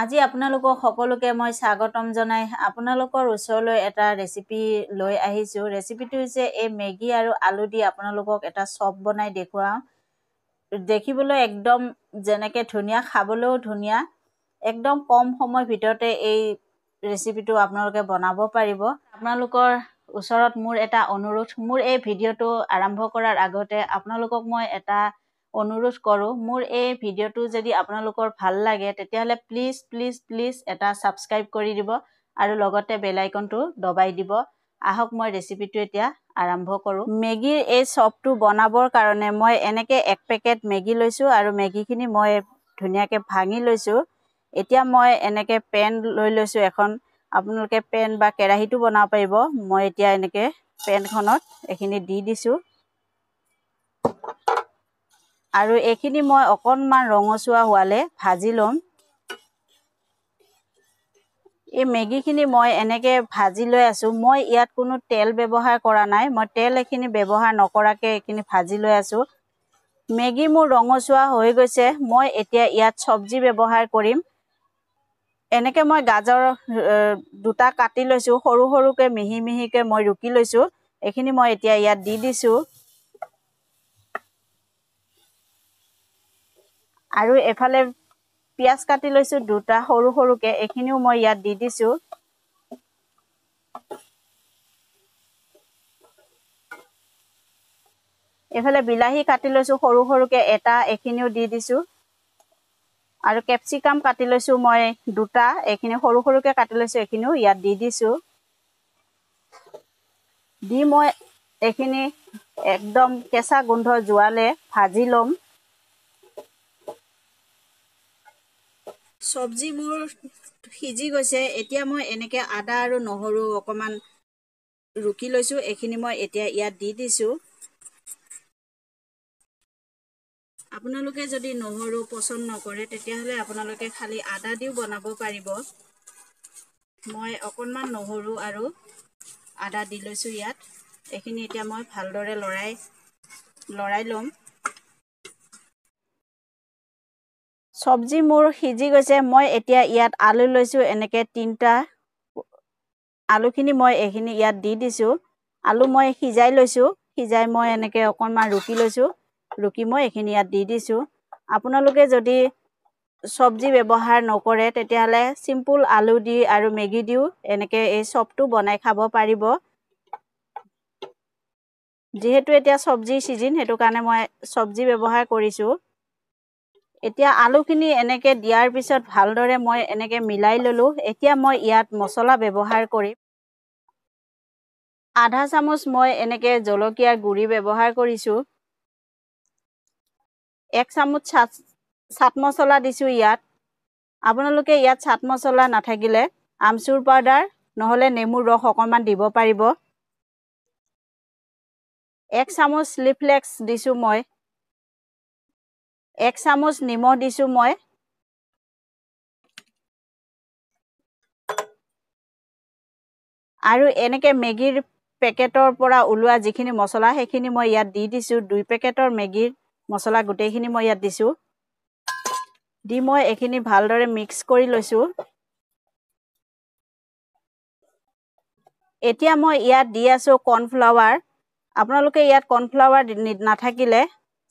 আজি আপোনালোকক সকলোকে মই স্বাগতম জনাই আপোনালোকৰ ওচৰলৈ এটা ৰেচিপি লৈ আহিছো। ৰেচিপিটো হৈছে এই মেগী আৰু আলু দি আপোনালোকক এটা চপ বনাই দেখুৱাও। দেখিবলৈ একদম যেনেকৈ ধুনীয়া, খাবলৈও ধুনীয়া। একদম কম সময়ৰ ভিতৰতে এই ৰেচিপিটো আপোনালোকে বনাব পাৰিব। আপোনালোকৰ ওচৰত মোৰ এটা অনুৰোধ, মোৰ এই ভিডিঅ'টো আৰম্ভ কৰাৰ আগতে আপোনালোকক মই এটা অনুৰোধ কৰোঁ, মোৰ এই ভিডিঅ'টো যদি আপোনালোকৰ ভাল লাগে তেতিয়াহ'লে প্লিজ এটা ছাবস্ক্ৰাইব কৰি দিব আৰু লগতে বেল আইকনটো দবাই দিব। আহক মই ৰেচিপিটো এতিয়া আৰম্ভ কৰোঁ। মেগীৰ এই চপটো বনাবৰ কাৰণে মই এনেকৈ 1 পেকেট মেগী লৈছোঁ আৰু মেগীখিনি মই ধুনীয়াকৈ ভাঙি লৈছোঁ। এতিয়া মই এনেকৈ পেন লৈ লৈছোঁ এখন। আপোনালোকে পেন বা কেৰাহীটো বনাব পাৰিব। মই এতিয়া এনেকৈ পেনখনত এইখিনি দি দিছোঁ আৰু এইখিনি মই অকণমান ৰঙচুৱা হোৱালে ভাজি ল'ম। এই মেগীখিনি মই এনেকৈ ভাজি লৈ আছোঁ। মই ইয়াত কোনো তেল ব্যৱহাৰ কৰা নাই। মই তেল এইখিনি ব্যৱহাৰ নকৰাকৈ এইখিনি ভাজি লৈ আছোঁ। মেগী মোৰ ৰঙচুৱা হৈ গৈছে। মই এতিয়া ইয়াত চব্জি ব্যৱহাৰ কৰিম। এনেকৈ মই গাজৰ 2টা কাটি লৈছোঁ, সৰু সৰুকৈ মিহি মিহিকৈ মই ৰুকি লৈছোঁ। এইখিনি মই এতিয়া ইয়াত দি দিছোঁ আৰু এফালে পিঁয়াজ কাটি লৈছোঁ 2টা সৰু সৰুকৈ, এইখিনিও মই ইয়াত দি দিছোঁ। এইফালে বিলাহী কাটি লৈছোঁ সৰু সৰুকৈ 1টা, এইখিনিও দি দিছোঁ আৰু কেপচিকাম কাটি লৈছোঁ মই 2টা, এইখিনি সৰু সৰুকৈ কাটি লৈছোঁ, এইখিনিও ইয়াত দি দিছোঁ। দি মই এইখিনি একদম কেঁচা গোন্ধ যোৱালে ভাজি ল'ম। চব্জি মোৰ সিজি গৈছে। এতিয়া মই এনেকৈ আদা আৰু নহৰু অকণমান ৰুকি লৈছোঁ, এইখিনি মই এতিয়া ইয়াত দি দিছোঁ। আপোনালোকে যদি নহৰু পচন্দ নকৰে তেতিয়াহ'লে আপোনালোকে খালি আদা দিও বনাব পাৰিব। মই অকণমান নহৰু আৰু আদা দি লৈছোঁ ইয়াত। এইখিনি এতিয়া মই ভালদৰে লৰাই ল'ম। চব্জি মোৰ সিজি গৈছে। মই এতিয়া ইয়াত আলু লৈছোঁ, এনেকৈ 3টা। আলুখিনি মই এইখিনি ইয়াত দি দিছোঁ। আলু মই সিজাই লৈছোঁ। সিজাই মই এনেকৈ অকণমান ৰুকি লৈছোঁ। ৰুকি মই এইখিনি ইয়াত দি দিছোঁ। আপোনালোকে যদি চব্জি ব্যৱহাৰ নকৰে তেতিয়াহ'লে চিম্পুল আলু দি আৰু মেগী দিও এনেকৈ এই চপটো বনাই খাব পাৰিব। যিহেতু এতিয়া চব্জিৰ ছিজন, সেইটো কাৰণে মই চব্জি ব্যৱহাৰ কৰিছোঁ। এতিয়া আলুখিনি এনেকৈ দিয়াৰ পিছত ভালদৰে মই এনেকৈ মিলাই ল'লোঁ। এতিয়া মই ইয়াত মছলা ব্যৱহাৰ কৰিম। আধা চামুচ মই এনেকৈ জলকীয়াৰ গুড়ি ব্যৱহাৰ কৰিছোঁ। 1 চামুচ চাট মছলা দিছোঁ ইয়াত। আপোনালোকে ইয়াত চাট মছলা নাথাকিলে আমচুৰ পাউডাৰ নহ'লে নেমুৰ ৰস অকণমান দিব পাৰিব। 1 চামুচ চিলি ফ্লেক্স দিছোঁ মই। 1 চামুচ নিমখ দিছোঁ মই। আৰু এনেকৈ মেগীৰ পেকেটৰ পৰা ওলোৱা যিখিনি মছলা সেইখিনি মই ইয়াত দি দিছোঁ। 2 পেকেটৰ মেগীৰ মছলা গোটেইখিনি মই ইয়াত দিছোঁ। দি মই এইখিনি ভালদৰে মিক্স কৰি লৈছোঁ। এতিয়া মই ইয়াত দি আছোঁ কৰ্ণফ্লাৱাৰ। আপোনালোকে ইয়াত কৰ্ণফ্লাৱাৰ নাথাকিলে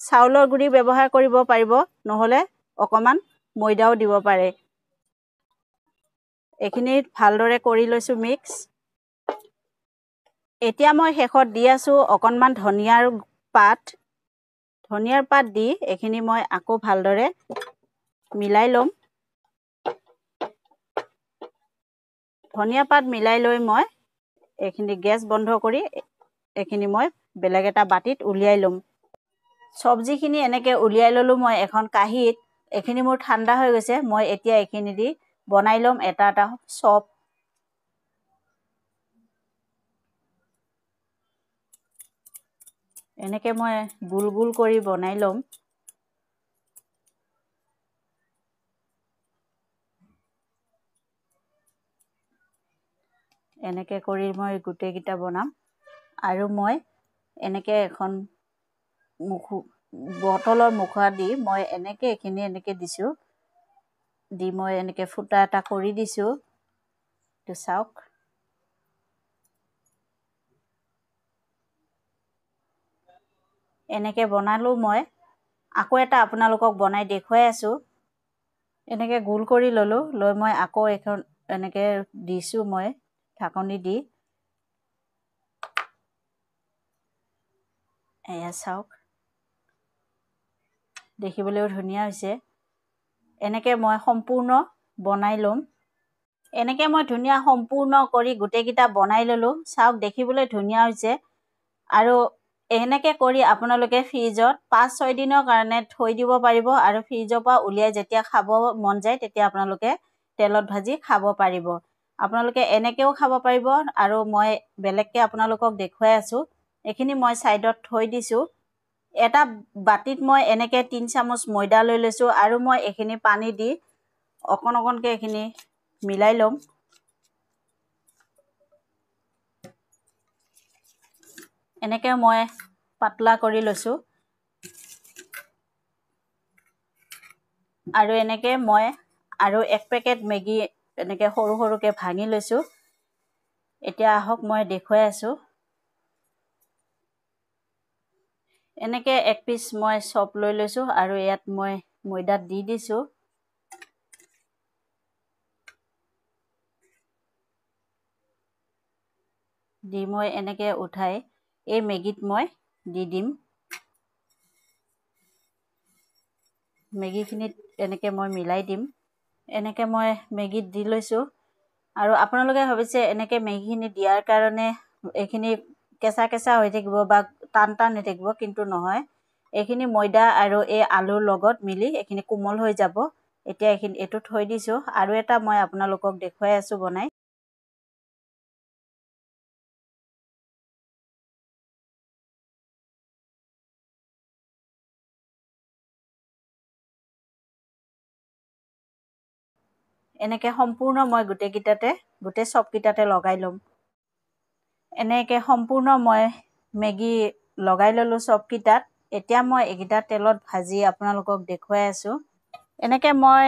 চাউলৰ গুড়ি ব্যৱহাৰ কৰিব পাৰিব, নহ'লে অকণমান ময়দাও দিব পাৰে। এইখিনি ভালদৰে কৰি লৈছোঁ মিক্স। এতিয়া মই শেষত দি আছোঁ অকণমান ধনিয়াৰ পাত। ধনিয়াৰ পাত দি এইখিনি মই আকৌ ভালদৰে মিলাই ল'ম। ধনিয়া পাত মিলাই লৈ মই এইখিনি গেছ বন্ধ কৰি এইখিনি মই বেলেগ এটা বাটিত উলিয়াই ল'ম। চব্জিখিনি এনেকৈ উলিয়াই ল'লোঁ মই এখন কাঁহীত। এইখিনি মোৰ ঠাণ্ডা হৈ গৈছে। মই এতিয়া এইখিনি দি বনাই ল'ম এটা এটা চপ। এনেকৈ মই গোল গোল কৰি বনাই ল'ম। এনেকৈ কৰি মই গোটেইকেইটা বনাম আৰু মই এনেকৈ এখন বটলৰ মুখা দি মই এনেকৈ এইখিনি এনেকৈ দিছোঁ। দি মই এনেকৈ ফুটা এটা কৰি দিছোঁ। এইটো চাওক। এনেকৈ বনালোঁ মই। আকৌ এটা আপোনালোকক বনাই দেখুৱাই আছোঁ। এনেকৈ গোল কৰি ল'লোঁ, লৈ মই আকৌ এখন এনেকৈ দিছোঁ মই ঢাকনি দি। এয়া চাওক, দেখিবলৈও ধুনীয়া হৈছে। এনেকৈ মই সম্পূৰ্ণ বনাই ল'ম। এনেকৈ মই ধুনীয়া সম্পূৰ্ণ কৰি গোটেইকেইটা বনাই ল'লোঁ। চাওক, দেখিবলৈ ধুনীয়া হৈছে। আৰু এনেকৈ কৰি আপোনালোকে ফ্ৰিজত 5-6 দিনৰ কাৰণে থৈ দিব পাৰিব। আৰু ফ্ৰিজৰ পৰা উলিয়াই যেতিয়া খাব মন যায় তেতিয়া আপোনালোকে তেলত ভাজি খাব পাৰিব। আপোনালোকে এনেকৈও খাব পাৰিব। আৰু মই বেলেগকৈ আপোনালোকক দেখুৱাই আছোঁ। এইখিনি মই ছাইডত থৈ দিছোঁ। এটা বাতিত মই এনেকৈ 3 চামুচ ময়দা লৈ লৈছোঁ। আৰু মই এইখিনি পানী দি অকণ অকণকৈ এইখিনি মিলাই ল'ম। এনেকৈ মই পাতলা কৰি লৈছোঁ। আৰু এনেকৈ মই আৰু 1 পেকেট মেগী এনেকৈ সৰু সৰুকৈ ভাঙি লৈছোঁ। এতিয়া আহক মই দেখুৱাই আছোঁ। এনেকৈ 1 পিচ মই চপ লৈ লৈছোঁ আৰু ইয়াত মই ময়দাত দি দিছোঁ। দি মই এনেকৈ উঠাই এই মেগীত মই দি দিম। মেগীখিনিত এনেকৈ মই মিলাই দিম। এনেকৈ মই মেগীত দি লৈছোঁ। আৰু আপোনালোকে ভাবিছে এনেকৈ মেগীখিনি দিয়াৰ কাৰণে এইখিনি কেঁচা কেঁচা হৈ থাকিব বা টান টান হৈ থাকিব, কিন্তু নহয়। এইখিনি ময়দা আৰু এই আলুৰ লগত মিলি এইখিনি কোমল হৈ যাব। এতিয়া এইটো থৈ দিছোঁ। আৰু এটা মই আপোনালোকক দেখুৱাই আছোঁ বনাই। এনেকৈ সম্পূৰ্ণ মই গোটেই চপকেইটাতে লগাই ল'ম। এনেকৈ সম্পূৰ্ণ মই মেগী লগাই ল'লোঁ চপকেইটাত। এতিয়া মই এইকেইটা তেলত ভাজি আপোনালোকক দেখুৱাই আছোঁ। এনেকৈ মই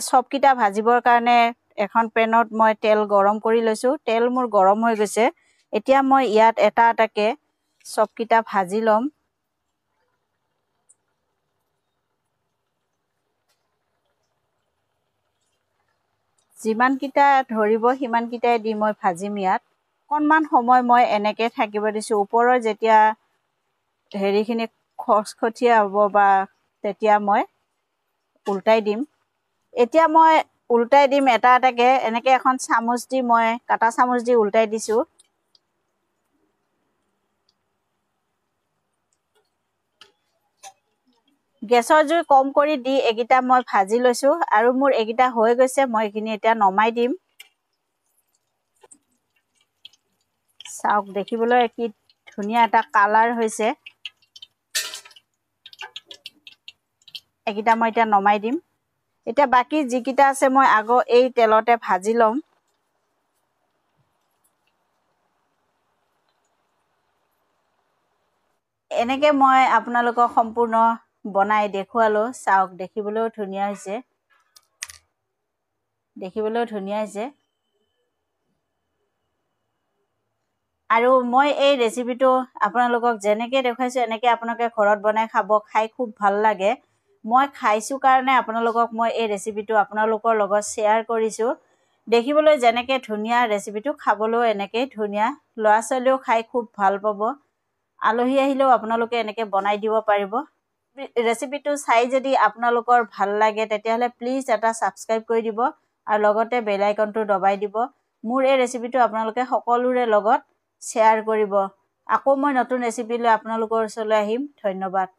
চপকেইটা ভাজিবৰ কাৰণে এখন পেনত মই তেল গৰম কৰি লৈছোঁ। তেল মোৰ গৰম হৈ গৈছে। এতিয়া মই ইয়াত এটা এটাকৈ চপকেইটা ভাজি ল'ম। যিমানকেইটা ধৰিব সিমানকেইটাই দি মই ভাজিম ইয়াত। অকণমান সময় মই এনেকৈ থাকিব দিছোঁ। ওপৰৰ যেতিয়া হেৰিখিনি খচখচীয়া হ'ব বা তেতিয়া মই উল্টাই দিম। এতিয়া মই উল্টাই দিম এটা এটাকৈ। এনেকৈ এখন চামুচ দি মই কাটা চামুচ দি উল্টাই দিছোঁ। গেছৰ জুই কম কৰি দি এইকেইটা মই ভাজি লৈছোঁ। আৰু মোৰ এইকেইটা হৈ গৈছে। মই এইখিনি এতিয়া নমাই দিম। চাওক, দেখিবলৈ কি ধুনীয়া এটা কালাৰ হৈছে। এইকেইটা মই এতিয়া নমাই দিম। এতিয়া বাকী যিকেইটা আছে মই এই তেলতে ভাজি ল'ম। এনেকৈ মই আপোনালোকক সম্পূৰ্ণ বনাই দেখুৱালোঁ। চাওক, দেখিবলৈও ধুনীয়া হৈছে। আৰু মই এই ৰেচিপিটো আপোনালোকক যেনেকৈ দেখুৱাইছোঁ এনেকৈ আপোনালোকে ঘৰত বনাই খাব। খাই খুব ভাল লাগে। মই খাইছোঁ কাৰণে আপোনালোকক মই এই ৰেচিপিটো আপোনালোকৰ লগত শ্বেয়াৰ কৰিছোঁ। দেখিবলৈ যেনেকৈ ধুনীয়া ৰেচিপিটো, খাবলৈও এনেকৈ ধুনীয়া। ল'ৰা ছোৱালীয়েও খাই খুব ভাল পাব। আলহী আহিলেও আপোনালোকে এনেকৈ বনাই দিব পাৰিব। ৰেচিপিটো চাই যদি আপোনালোকৰ ভাল লাগে তেতিয়াহ'লে প্লিজ এটা ছাবস্ক্ৰাইব কৰি দিব। আৰু লগতে বেল আইকনটো দবাই দিব। মোৰ এই ৰেচিপিটো আপোনালোকে সকলোৰে লগত শ্বেয়াৰ কৰিব। আকৌ মই নতুন ৰেচিপি লৈ আপোনালোকৰ ওচৰলৈ আহিম। ধন্যবাদ।